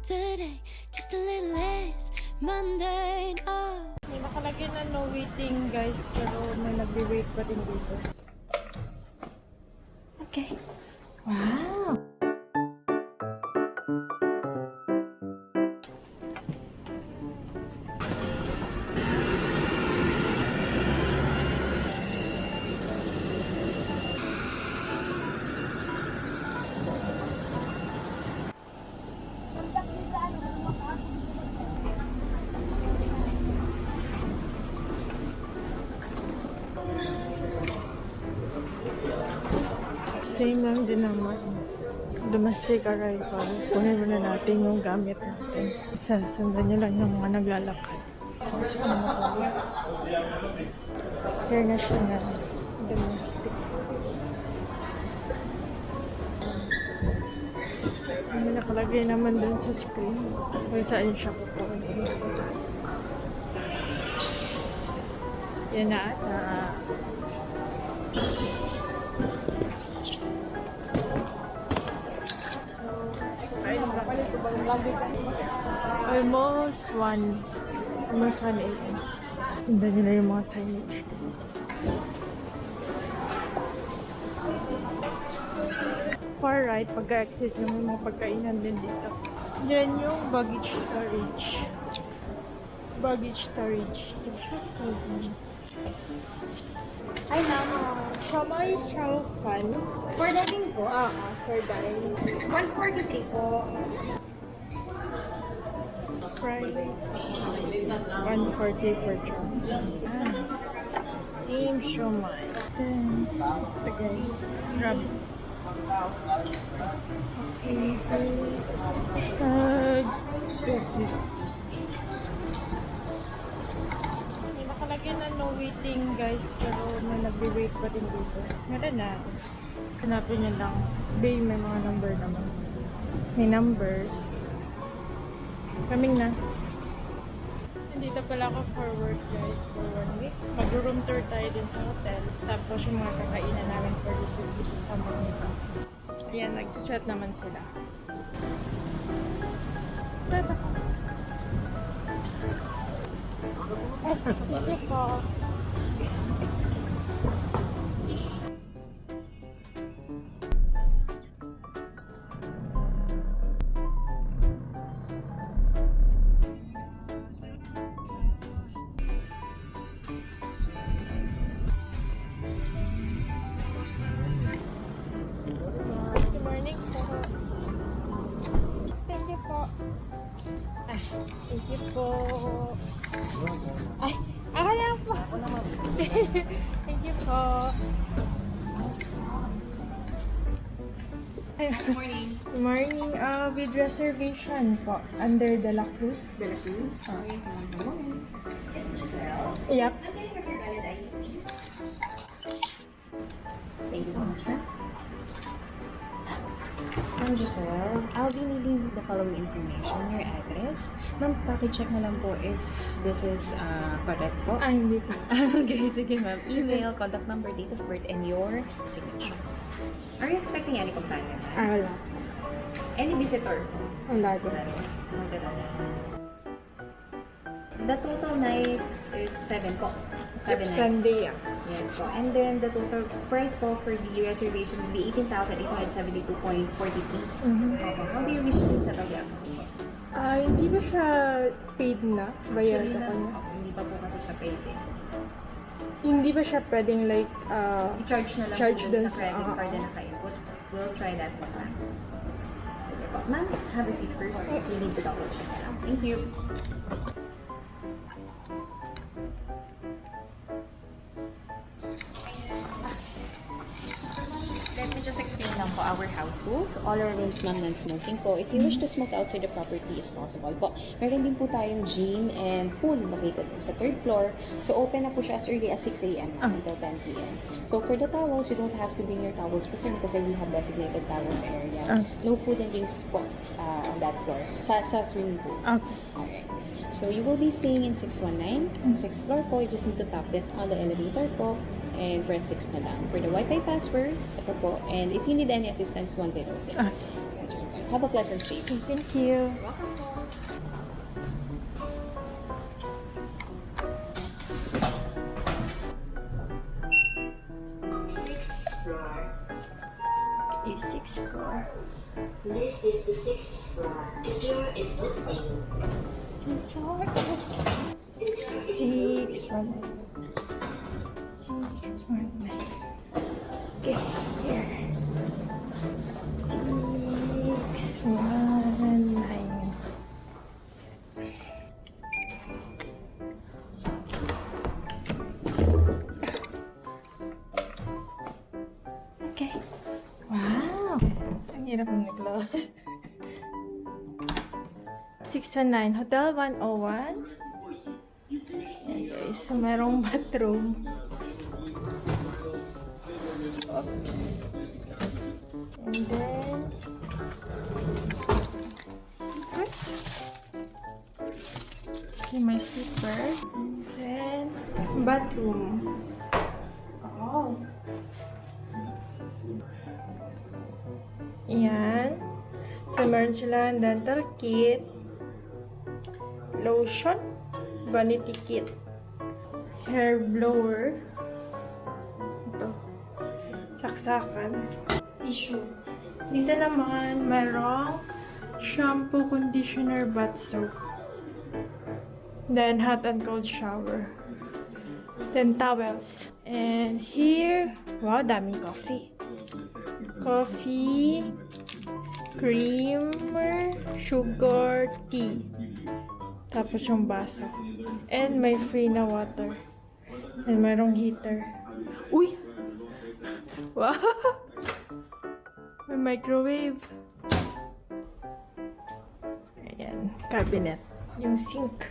today, just a little less mundane. Oh. May nakalagay na no waiting guys, pero may nagbe-wait pa din dito. Okay. Wow! Same lang din naman. Domestic arrival. Kunin muna natin yung gamit natin. Sasundan nyo lang yung mga naglalakad. So, ano tayo? International. Domestic. Ano nakalagay naman dun sa screen. Kung saan siya kukunin. Yan na ata. Almost 1 a.m. Sundan nyo na yung mga signage. Far right, pagka-exit nyo may mga pagkainan din dito. Yan yung baggage storage. Baggage storage. Hi ma'am, Shamay Chow Fan. For dining po, For dining. 143 po. Fried 140 for chow. Steam Shumai. Ito guys, grab. May nakalagay na no waiting guys, pero may nagbe-wait pa din dito. Meron na. Hanapin nyo lang. Bay, may mga number naman. May numbers. Kaming na. Nandito pala ako for work guys for 1 week. Mag-room tour tayo din sa hotel. Tapos yung mga kakainan namin for this week dito sa Manila. Ayan, nag-chat naman sila. Tata. Thank you po. Good morning po. Thank you po. Ay, thank you po. Ay, ako lang po. Thank you po. Good morning. Good morning. With reservation po. Under De La Cruz. De La Cruz. Okay, one moment. It's Giselle. Yep. I'm getting your valid ID, please. Thank you so much, ma'am. Ma'am Giselle, I'll be needing the following information, your address. Ma'am, pakicheck na lang po if this is correct po. Ay, hindi po. Okay, sige ma'am. Email, contact number, date of birth, and your signature. Are you expecting any companion? Wala. Any visitor? Wala din. The total nights is 7 po. 7 nights. Sunday, Yes po. And then the total price po for the reservation will be 18,872.43. Okay. How do you wish to settle the account? Hindi ba siya paid na? Bayad Actually, sa kanya? hindi pa po kasi siya paid eh. Hindi ba siya pwedeng like, I-charge na lang charge po dun sa credit card na naka-input. We'll try that one lang. Sige po. Ma'am, have a seat first. You need to double check na lang. Thank you. Let me just explain lang po our house rules. All our rooms, ma'am, non-smoking po. If you wish to smoke outside the property is possible po. Meron din po tayong gym and pool located po sa 3rd floor. So, open na po siya as early as 6 a.m. until 10 p.m. So, for the towels, you don't have to bring your towels po, sir, kasi we have designated towels area. No food and drinks po on that floor. Sa swimming pool. Okay. Alright. So, you will be staying in 619. 6th floor po. You just need to tap this on the elevator po. And press 6 na lang. For the Wi-Fi password, ito po. And if you need any assistance, 106. Ah. That's right. Have a pleasant stay. Okay, thank you. Welcome po. Sixth floor. Sixth floor. This is the sixth floor. The door is opening. It's all six, one, 6, 1, 9. Okay, here. 6, 1, 9. Okay. Wow! Ang hirap ng close. 619, Hotel 101. Ayan guys, so merong bathroom. Oops. And then, okay, my slipper. And then, bathroom. Oh. Ayan. So, meron silang dental kit, lotion, vanity kit, hair blower, ito, saksakan, tissue. Dito naman, merong shampoo, conditioner, bath soap. Then, hot and cold shower. Then, towels. And here, wow, daming coffee. Coffee, creamer, sugar, tea. Tapos yung baso. And may free na water. And mayroong heater. Uy! Wow! May microwave. Ayan. Cabinet. Yung sink.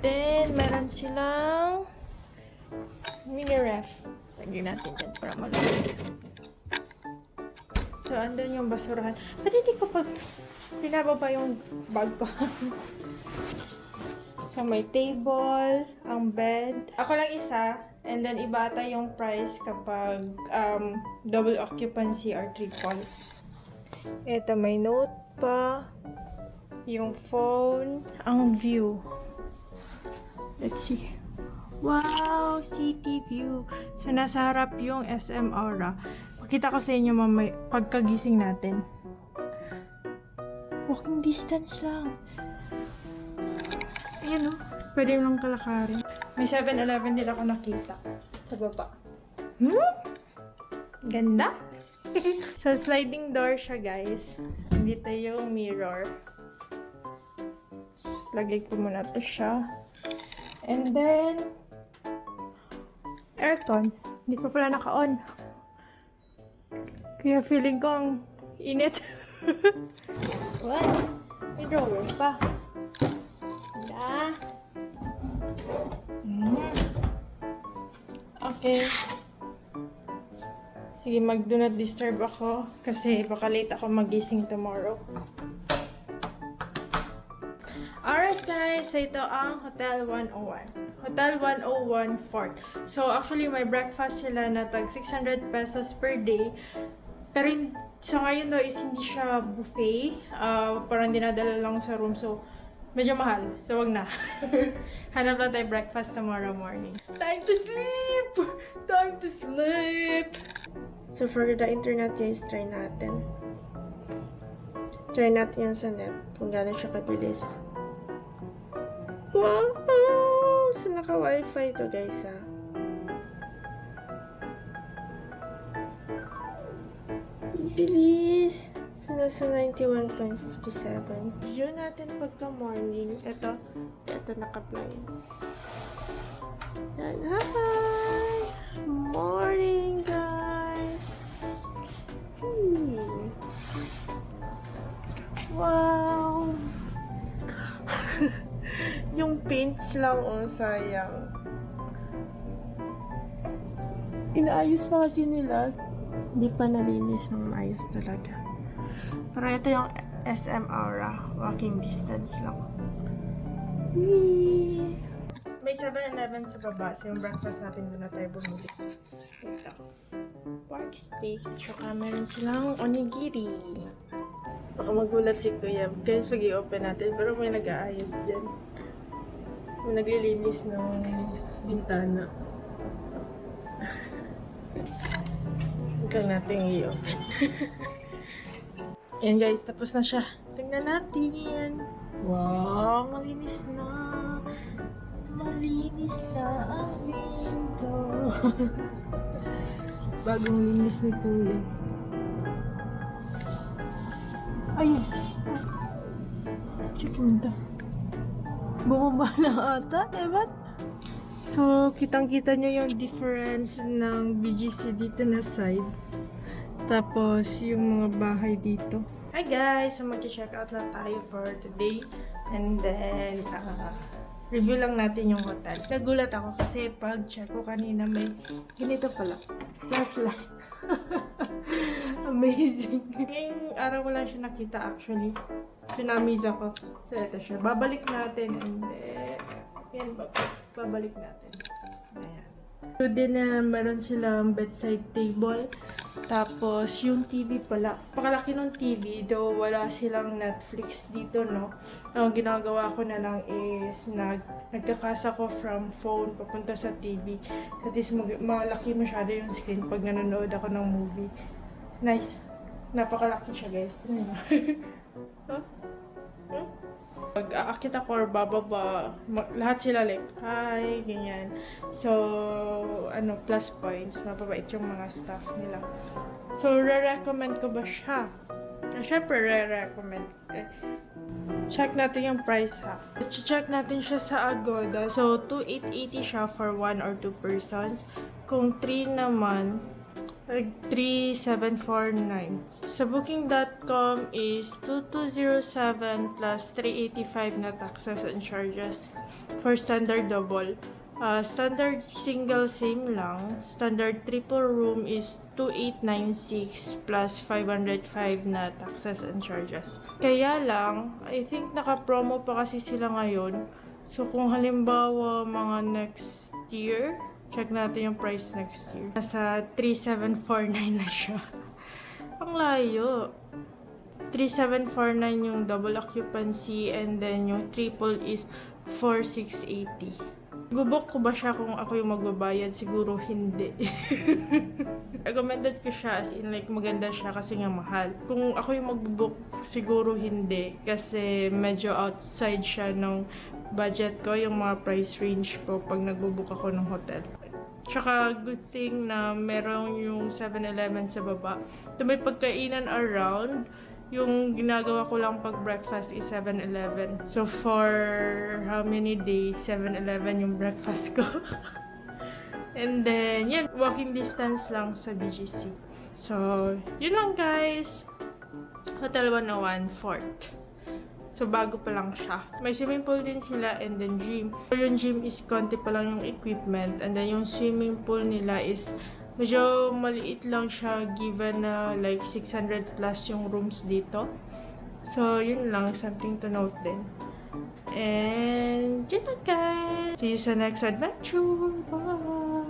Then, meron silang mini ref. Lagyan natin dyan para malamig. So, andun yung basurahan. Ba't hindi ko pag pinababa yung bag ko? So, may table, ang bed. Ako lang isa, and then iba ata yung price kapag double occupancy or triple. Ito, may note pa. Yung phone. Ang view. Let's see. Wow! City view. So, nasa harap yung SM Aura. Pakita ko sa inyo mamay pagkagising natin. Walking distance lang. Ayan o. Pwede lang kalakarin. May 7-Eleven din ako nakita. Sa baba. Ganda. So, sliding door siya, guys. Dito yung mirror. Lagay ko muna to siya. And then, aircon. Hindi pa pala naka-on. Kaya feeling ko ang init. What? May drawer pa. Okay. Sige, mag-do not disturb ako kasi baka late ako magising tomorrow. Alright guys, so ito ang Hotel 101. Hotel 101 Fort. So actually may breakfast sila na tag 600 pesos per day. Pero sa ngayon though is hindi siya buffet. Parang dinadala lang sa room. So medyo mahal. So wag na. Hanap lang tayo breakfast tomorrow morning. Time to sleep! Time to sleep! So for the internet guys, try natin. Try natin yan sa net. Kung gano'n siya kabilis. Wow! So naka-wifi to guys ha. Bilis! So nasa 91.57. View natin pagka morning. Ito naka-blinds. Yan. Hi! Morning guys! Wow! Yung paints lang, oh, sayang. Inaayos pa kasi nila. Hindi pa nalinis ng maayos talaga. Pero ito yung SM Aura. Walking distance lang. Whee! May 7-Eleven sa baba. So yung breakfast natin doon na tayo bumili. Ito. Pork steak. Tsaka meron silang onigiri. Baka magulat si Kuya. Kaya pag-i-open natin. Pero may nag-aayos dyan. May naglilinis ng bintana. Huwag lang natin i-open. Ayan guys, tapos na siya. Tingnan natin. Wow, malinis na. Malinis na ang window. Bagong linis ni Kuya. Ayun. Chikunta. Bumaba na ata, diba? So, kitang-kita nyo yung difference ng BGC dito na side. Tapos, yung mga bahay dito. Hi guys! So, mag-check out na tayo for today. And then, review lang natin yung hotel. Nagulat ako kasi pag-check ko kanina may ganito pala. Flashlight. Amazing. Ngayong araw ko lang siya nakita actually. Sinamiz ako. So, ito siya. Babalik natin and then, yan, babalik natin. Ayan. So, din na meron silang bedside table. Tapos, yung TV pala. Pakalaki ng TV, though wala silang Netflix dito, no? Ang ginagawa ko na lang is, nagkakasa ko from phone papunta sa TV. At least, malaki masyado yung screen pag nanonood ako ng movie. Nice. Napakalaki siya, guys. Huh? Pag aakit ako or bababa, lahat sila like, hi, ganyan. So, plus points. Mababait yung mga staff nila. So, re-recommend ko ba siya? Siyempre, re-recommend. Check natin yung price, ha. Check natin siya sa Agoda. So, 2,880 siya for 1 or 2 persons. Kung 3 naman, 3,749. Sa booking.com is 2,207 plus 385 na taxes and charges for standard double. Standard single same lang. Standard triple room is 2,896 plus 505 na taxes and charges. Kaya lang, I think naka-promo pa kasi sila ngayon. So kung halimbawa mga next year, check natin yung price next year. Nasa 3,749 na siya. Ang layo. 3,749 yung double occupancy and then yung triple is 4,680. Ibubok ko ba siya kung ako yung magbabayad? Siguro hindi. Recommended ko siya as in like maganda siya kasi nga mahal. Kung ako yung magbubok, siguro hindi. Kasi medyo outside siya ng budget ko, yung mga price range ko pag nagbubuk ako ng hotel. Tsaka, good thing na meron yung 7-Eleven sa baba. Ito may pagkainan around. Yung ginagawa ko lang pag breakfast is 7-Eleven. So, for how many days, 7-Eleven yung breakfast ko. And then, yan, walking distance lang sa BGC. So, yun lang guys. Hotel 101 Fort. So, bago pa lang siya. May swimming pool din sila and then gym. So, yung gym is konti pa lang yung equipment. And then, yung swimming pool nila is medyo maliit lang siya given na like 600 plus yung rooms dito. So, yun lang. Something to note din. And, yun lang guys. See you sa next adventure. Bye!